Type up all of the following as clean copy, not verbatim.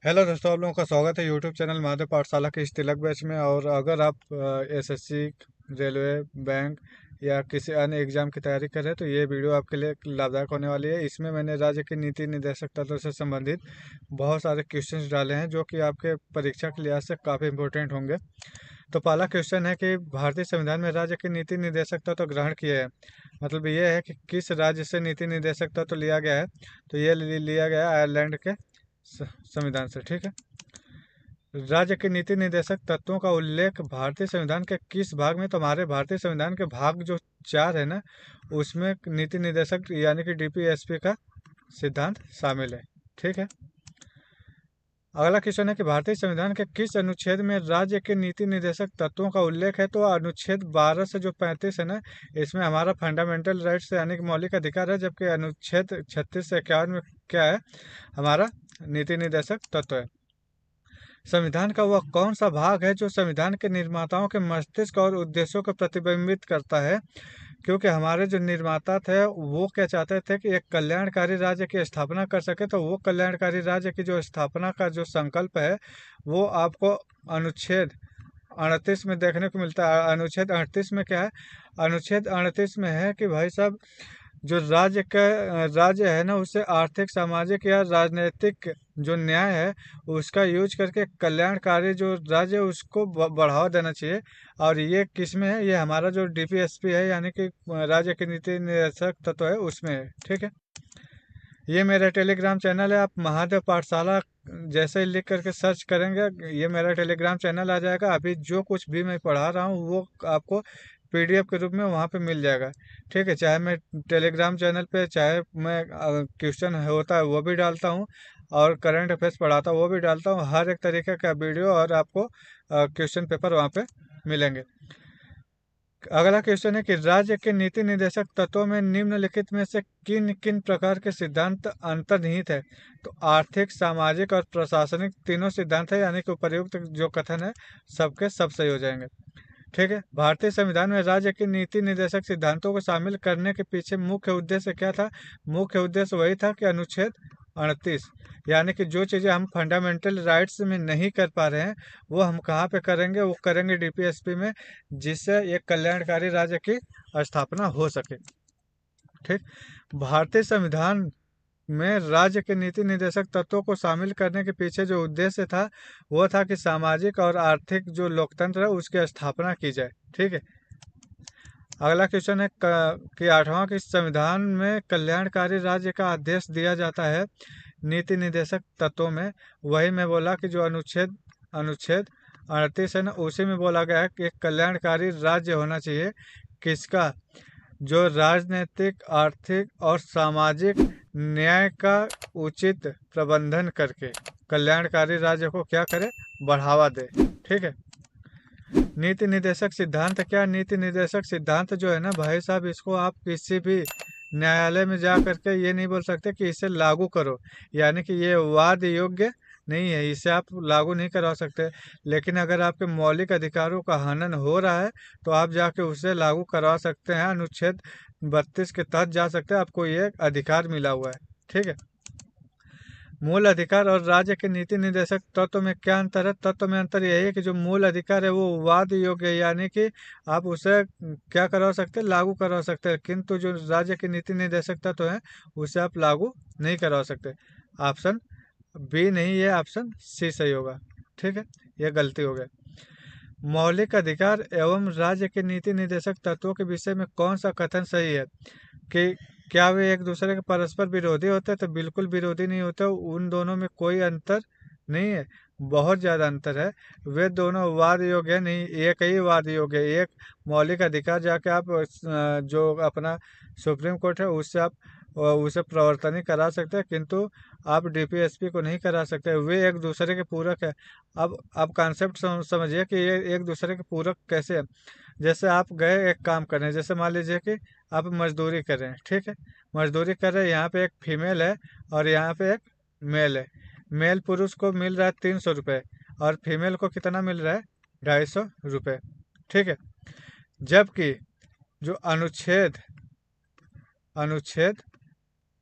Hello दोस्तों, आप लोगों का स्वागत है यूट्यूब चैनल महादेव पाठशाला के इस तिलक बैच में। और अगर आप एसएससी, रेलवे, बैंक या किसी अन्य एग्जाम की तैयारी कर रहे हैं तो ये वीडियो आपके लिए लाभदायक होने वाली है। इसमें मैंने राज्य की नीति निर्देशक तत्वों से संबंधित बहुत सारे क्वेश्चंस डाले हैं जो कि आपके परीक्षा के लिहाज से काफ़ी इंपॉर्टेंट होंगे। तो पहला क्वेश्चन है कि भारतीय संविधान में राज्य की नीति निर्देशक तत्व ग्रहण किए हैं। मतलब ये है कि किस राज्य से नीति निर्देशक तत्व लिया गया है। तो ये लिया गया है आयरलैंड के संविधान से। ठीक है। राज्य के नीति निर्देशक तत्वों का उल्लेख भारतीय संविधान के किस भाग में? तो हमारे भारतीय संविधान के भाग जो 4 है ना, उसमें नीति निर्देशक यानी कि डीपीएसपी का सिद्धांत शामिल है। ठीक है। अगला क्वेश्चन है कि भारतीय संविधान के किस अनुच्छेद में राज्य के नीति निर्देशक तत्वों का उल्लेख है? तो अनुच्छेद 12 से जो 35 है ना, इसमें हमारा फंडामेंटल राइट्स यानी कि मौलिक अधिकार है, जबकि अनुच्छेद 36 से 51 में क्या है? हमारा नीति निर्देशक तत्व है। संविधान का वह कौन सा भाग है जो संविधान के निर्माताओं के मस्तिष्क और उद्देश्यों को प्रतिबिंबित करता है? क्योंकि हमारे जो निर्माता थे वो क्या चाहते थे कि एक कल्याणकारी राज्य की स्थापना कर सके। तो वो कल्याणकारी राज्य की जो स्थापना का जो संकल्प है वो आपको अनुच्छेद 38 में देखने को मिलता है। अनुच्छेद 38 में क्या है? अनुच्छेद 38 में है कि भाई साहब, जो राज्य है ना, उसे आर्थिक, सामाजिक या राजनीतिक जो न्याय है उसका यूज करके कल्याणकारी जो राज्य है उसको बढ़ावा देना चाहिए। और ये किस में है? ये हमारा जो डीपीएसपी है यानी कि राज्य की नीति निर्देशक तत्व है उसमें है। ठीक है। ये मेरा टेलीग्राम चैनल है। आप महादेव पाठशाला जैसे ही लिख करके सर्च करेंगे ये मेरा टेलीग्राम चैनल आ जाएगा। अभी जो कुछ भी मैं पढ़ा रहा हूँ वो आपको पीडीएफ के रूप में वहाँ पे मिल जाएगा। ठीक है। चाहे मैं टेलीग्राम चैनल पे, चाहे मैं क्वेश्चन होता है वो भी डालता हूँ, और करंट अफेयर्स पढ़ाता हूँ वो भी डालता हूँ। हर एक तरीके का वीडियो और आपको क्वेश्चन पेपर वहाँ पे मिलेंगे। अगला क्वेश्चन है कि राज्य के नीति निर्देशक तत्वों में निम्नलिखित में से किन किन प्रकार के सिद्धांत अंतर्निहित है? तो आर्थिक, सामाजिक और प्रशासनिक तीनों सिद्धांत है, यानी कि उपर्युक्त जो कथन है सबके सब सही हो जाएंगे। ठीक है। भारतीय संविधान में राज्य की नीति निर्देशक सिद्धांतों को शामिल करने के पीछे मुख्य उद्देश्य क्या था? मुख्य उद्देश्य वही था कि अनुच्छेद 38 यानी कि जो चीज़ें हम फंडामेंटल राइट्स में नहीं कर पा रहे हैं वो हम कहाँ पे करेंगे? वो करेंगे डीपीएसपी में, जिससे एक कल्याणकारी राज्य की स्थापना हो सके। ठीक। भारतीय संविधान में राज्य के नीति निर्देशक तत्वों को शामिल करने के पीछे जो उद्देश्य था वो था कि सामाजिक और आर्थिक जो लोकतंत्र है उसकी स्थापना की जाए। ठीक है। अगला क्वेश्चन है कि 8वां किस संविधान में कल्याणकारी राज्य का आदेश दिया जाता है? नीति निर्देशक तत्वों में वही मैं बोला कि जो अनुच्छेद अनुच्छेद 38 है ना, उसी में बोला गया है कि एक कल्याणकारी राज्य होना चाहिए। किसका? जो राजनीतिक, आर्थिक और सामाजिक न्याय का उचित प्रबंधन करके कल्याणकारी राज्य को क्या करे? बढ़ावा दे। ठीक है। नीति निर्देशक सिद्धांत क्या? नीति निर्देशक सिद्धांत जो है ना भाई साहब, इसको आप किसी भी न्यायालय में जा करके ये नहीं बोल सकते कि इसे लागू करो, यानी कि ये वाद योग्य नहीं है, इसे आप लागू नहीं करवा सकते। लेकिन अगर आपके मौलिक अधिकारों का हनन हो रहा है तो आप जाके उसे लागू करवा सकते हैं। अनुच्छेद 32 के तहत जा सकते हैं, आपको ये अधिकार मिला हुआ है। ठीक है। मूल अधिकार और राज्य के नीति निर्देशक तत्व में क्या अंतर है? तत्व में अंतर यही है कि जो मूल अधिकार है वो वाद योग्य है, यानी कि आप उसे क्या करवा सकते हैं? लागू करवा सकते हैं। किंतु जो राज्य के नीति निर्देशक तत्व है उसे आप लागू नहीं करवा सकते। ऑप्शन बी नहीं, ये ऑप्शन सी सही होगा। ठीक है। ये गलती हो गई। मौलिक अधिकार एवं राज्य के नीति निर्देशक तत्वों के विषय में कौन सा कथन सही है? कि क्या वे एक दूसरे के परस्पर विरोधी होते हैं? तो बिल्कुल विरोधी नहीं होते। उन दोनों में कोई अंतर नहीं है, बहुत ज़्यादा अंतर है। वे दोनों वाद योग्य है नहीं, एक ही वाद योग्य है। एक मौलिक अधिकार जाके आप जो अपना सुप्रीम कोर्ट है उससे आप उसे प्रवर्तनी करा सकते हैं, किंतु आप डीपीएसपी को नहीं करा सकते। वे एक दूसरे के पूरक है। अब आप कॉन्सेप्ट समझिए कि ये एक दूसरे के पूरक कैसे है। जैसे आप गए एक काम करने, जैसे मान लीजिए कि आप मजदूरी कर रहे हैं। ठीक है। मजदूरी कर रहे हैं, यहाँ पे एक फीमेल है और यहाँ पे एक मेल है। मेल पुरुष को मिल रहा है 300 रुपये और फीमेल को कितना मिल रहा है? 250 रुपये। ठीक है। जबकि जो अनुच्छेद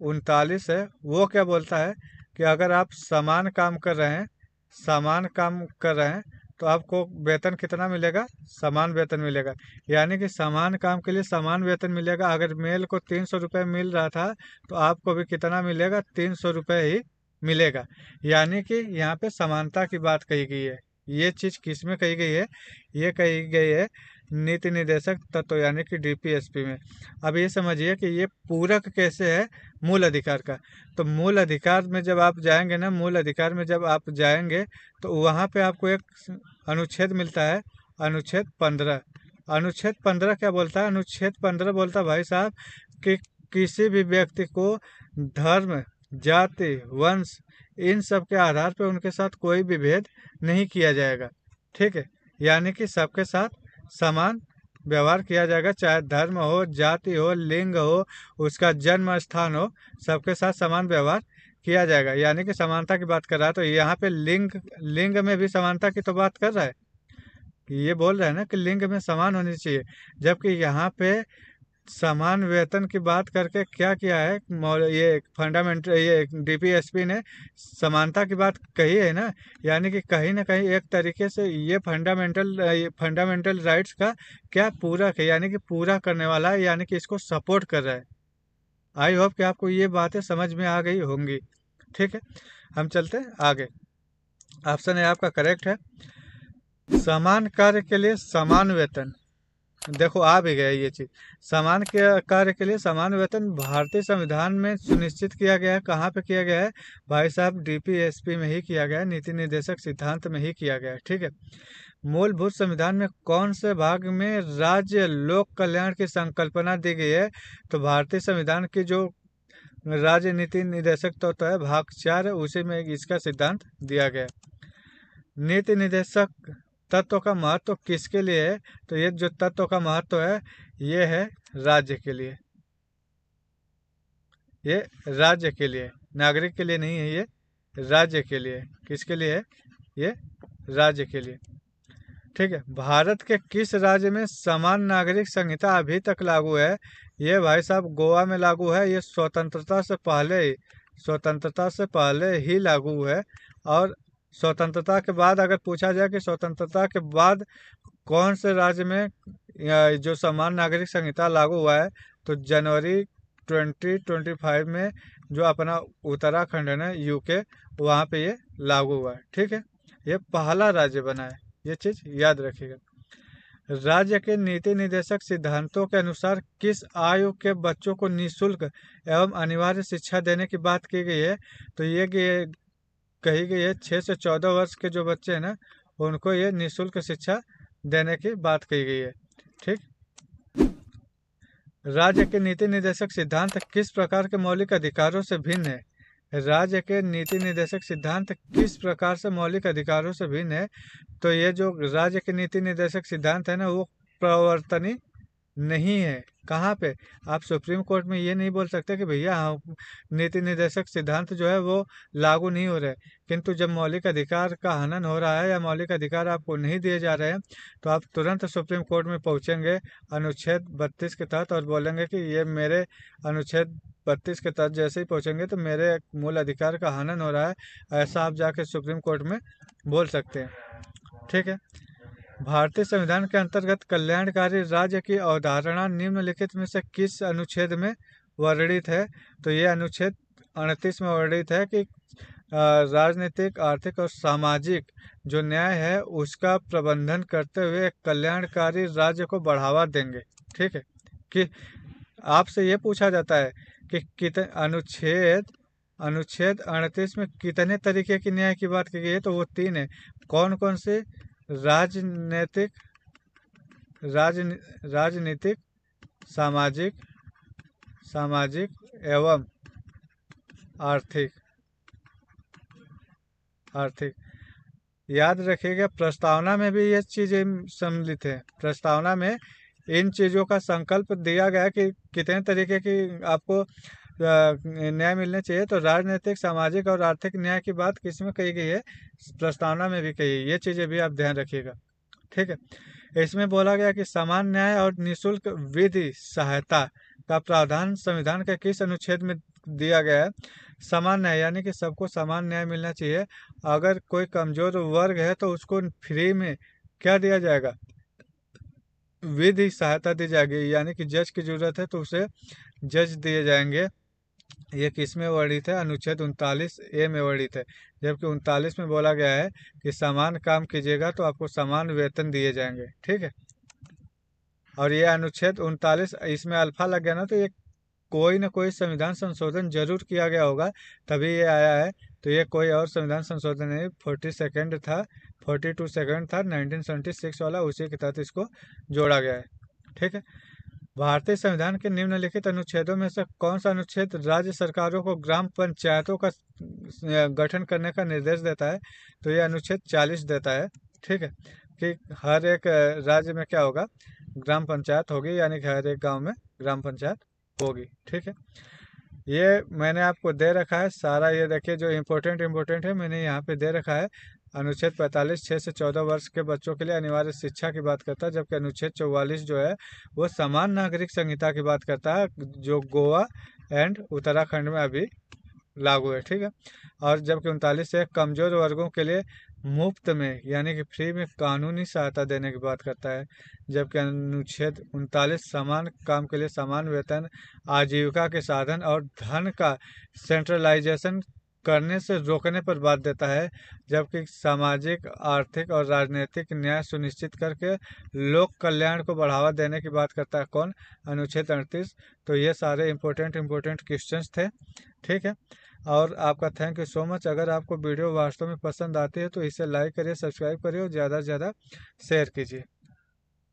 39 है वो क्या बोलता है? कि अगर आप समान काम कर रहे हैं, समान काम कर रहे हैं तो आपको वेतन कितना मिलेगा? समान वेतन मिलेगा। यानी कि समान काम के लिए समान वेतन मिलेगा। अगर मेल को 300 रुपये मिल रहा था तो आपको भी कितना मिलेगा? 300 रुपये ही मिलेगा। यानी कि यहाँ पे समानता की बात कही गई है। ये चीज़ किस में कही गई है? ये कही गई है नीति निर्देशक तत्व यानी कि डीपीएसपी में। अब ये समझिए कि ये पूरक कैसे है मूल अधिकार का। तो मूल अधिकार में जब आप जाएंगे ना, मूल अधिकार में जब आप जाएंगे तो वहाँ पे आपको एक अनुच्छेद मिलता है, अनुच्छेद 15। अनुच्छेद 15 क्या बोलता है? अनुच्छेद 15 बोलता है भाई साहब कि किसी भी व्यक्ति को धर्म, जाति, वंश इन सब के आधार पर उनके साथ कोई भी भेद नहीं किया जाएगा। ठीक है, यानी कि सबके साथ समान व्यवहार किया जाएगा, चाहे धर्म हो, जाति हो, लिंग हो, उसका जन्म स्थान हो, सबके साथ समान व्यवहार किया जाएगा। यानी कि समानता की बात कर रहा है। तो यहाँ पे लिंग लिंग में भी समानता की तो बात कर रहा है। ये बोल रहा है ना कि लिंग में समान होनी चाहिए, जबकि यहाँ पे समान वेतन की बात करके क्या किया है ये फंडामेंटल, ये डीपीएसपी ने समानता की बात कही है ना। यानी कि कहीं ना कहीं एक तरीके से ये फंडामेंटल राइट्स का क्या पूरक है, यानी कि पूरा करने वाला है, यानी कि इसको सपोर्ट कर रहा है। आई होप कि आपको ये बातें समझ में आ गई होंगी। ठीक है, हम चलते हैं आगे। ऑप्शन है आपका करेक्ट है, समान कार्य के लिए समान वेतन। देखो आ भी गया ये चीज, समान के कार्य के लिए समान वेतन भारतीय संविधान में सुनिश्चित किया गया है। कहाँ पे किया गया है भाई साहब? डीपीएसपी में ही किया गया है, नीति निर्देशक सिद्धांत में ही किया गया है। ठीक है, मूलभूत संविधान में कौन से भाग में राज्य लोक कल्याण की संकल्पना दी गई है? तो भारतीय संविधान की जो राज्य नीति निर्देशक तत्व है भाग 4 है, उसी में इसका सिद्धांत दिया गया है। नीति निर्देशक तत्व का महत्व किसके लिए है? तो ये जो तत्व का महत्व है ये है राज्य के लिए, ये राज्य के लिए, नागरिक के लिए नहीं है, ये राज्य के लिए। किसके लिए है? ये राज्य के लिए। ठीक है, भारत के किस राज्य में समान नागरिक संहिता अभी तक लागू है? ये भाई साहब गोवा में लागू है। ये स्वतंत्रता से पहले ही लागू है। और स्वतंत्रता के बाद अगर पूछा जाए कि स्वतंत्रता के बाद कौन से राज्य में जो समान नागरिक संहिता लागू हुआ है, तो जनवरी 2025 में जो अपना उत्तराखंड है ना, यूके, वहाँ पे ये लागू हुआ है। ठीक है, ये पहला राज्य बना है, ये चीज याद रखिएगा। राज्य के नीति निर्देशक सिद्धांतों के अनुसार किस आयु के बच्चों को निःशुल्क एवं अनिवार्य शिक्षा देने की बात की गई है? तो ये कही गई है 6 से 14 वर्ष के जो बच्चे हैं ना, उनको ये निःशुल्क शिक्षा देने की बात कही गई है। ठीक, राज्य के नीति निर्देशक सिद्धांत किस प्रकार के मौलिक अधिकारों से भिन्न है? राज्य के नीति निर्देशक सिद्धांत किस प्रकार से मौलिक अधिकारों से भिन्न है? तो ये जो राज्य के नीति निर्देशक सिद्धांत है ना, वो प्रवर्तनीय नहीं है। कहाँ पे? आप सुप्रीम कोर्ट में ये नहीं बोल सकते कि भैया हाँ नीति निर्देशक सिद्धांत जो है वो लागू नहीं हो रहे, किंतु जब मौलिक अधिकार का हनन हो रहा है या मौलिक अधिकार आपको नहीं दिए जा रहे हैं तो आप तुरंत सुप्रीम कोर्ट में पहुंचेंगे अनुच्छेद 32 के तहत और बोलेंगे कि ये मेरे अनुच्छेद 32 के तहत जैसे ही पहुंचेंगे तो मेरे मूल अधिकार का हनन हो रहा है, ऐसा आप जाके सुप्रीम कोर्ट में बोल सकते हैं। ठीक है, भारतीय संविधान के अंतर्गत कल्याणकारी राज्य की अवधारणा निम्नलिखित में से किस अनुच्छेद में वर्णित है? तो ये अनुच्छेद 38 में वर्णित है कि राजनीतिक, आर्थिक और सामाजिक जो न्याय है उसका प्रबंधन करते हुए एक कल्याणकारी राज्य को बढ़ावा देंगे। ठीक है, कि आपसे ये पूछा जाता है कि कितने अनुच्छेद 38 में कितने तरीके की न्याय की बात की गई है? तो वो 3 है। कौन कौन से? राजनीतिक, राजनीतिक, सामाजिक, एवं आर्थिक। याद रखिएगा, प्रस्तावना में भी ये चीजें सम्मिलित है। प्रस्तावना में इन चीजों का संकल्प दिया गया कि कितने तरीके की आपको न्याय मिलने चाहिए। तो राजनीतिक, सामाजिक और आर्थिक न्याय की बात किसमें कही गई है? प्रस्तावना में भी कही है। ये चीजें भी आप ध्यान रखिएगा। ठीक है, इसमें बोला गया कि समान न्याय और निःशुल्क विधि सहायता का प्रावधान संविधान के किस अनुच्छेद में दिया गया है समान न्याय, यानी कि सबको समान न्याय मिलना चाहिए। अगर कोई कमजोर वर्ग है तो उसको फ्री में क्या दिया जाएगा, विधि सहायता दी जाएगी, यानी कि जज की जरूरत है तो उसे जज दिए जाएंगे। ये किस में वर्णित है, अनुच्छेद 39A में वर्णित है। जबकि 39 में बोला गया है कि समान काम कीजिएगा तो आपको समान वेतन दिए जाएंगे। ठीक है, और ये अनुच्छेद 39 इसमें अल्फा लग गया ना, तो ये कोई ना कोई संविधान संशोधन जरूर किया गया होगा तभी ये आया है। तो ये कोई और संविधान संशोधन नहीं, 42 था 42 था 1976 वाला, उसी के तहत इसको जोड़ा गया है। ठीक है, भारतीय संविधान के निम्नलिखित अनुच्छेदों में से कौन सा अनुच्छेद राज्य सरकारों को ग्राम पंचायतों का गठन करने का निर्देश देता है, तो ये अनुच्छेद 40 देता है। ठीक है, कि हर एक राज्य में क्या होगा, ग्राम पंचायत होगी, यानी कि हर एक गांव में ग्राम पंचायत होगी। ठीक है, ये मैंने आपको दे रखा है सारा, ये देखिए जो इम्पोर्टेंट है मैंने यहाँ पे दे रखा है। अनुच्छेद 45 6 से 14 वर्ष के बच्चों के लिए अनिवार्य शिक्षा की बात करता है, जबकि अनुच्छेद 44 जो है वो समान नागरिक संहिता की बात करता है, जो गोवा एंड उत्तराखंड में अभी लागू है। ठीक है, और जबकि 39 से कमजोर वर्गों के लिए मुफ्त में यानी कि फ्री में कानूनी सहायता देने की बात करता है। जबकि अनुच्छेद 39 समान काम के लिए समान वेतन, आजीविका के साधन और धन का सेंट्रलाइजेशन करने से रोकने पर बात देता है। जबकि सामाजिक, आर्थिक और राजनीतिक न्याय सुनिश्चित करके लोक कल्याण को बढ़ावा देने की बात करता है कौन, अनुच्छेद 38। तो ये सारे इम्पोर्टेंट क्वेश्चंस थे। ठीक है, और आपका थैंक यू सो मच। अगर आपको वीडियो वास्तव में पसंद आती है तो इसे लाइक करिए, सब्सक्राइब करिए और ज़्यादा से ज़्यादा शेयर कीजिए।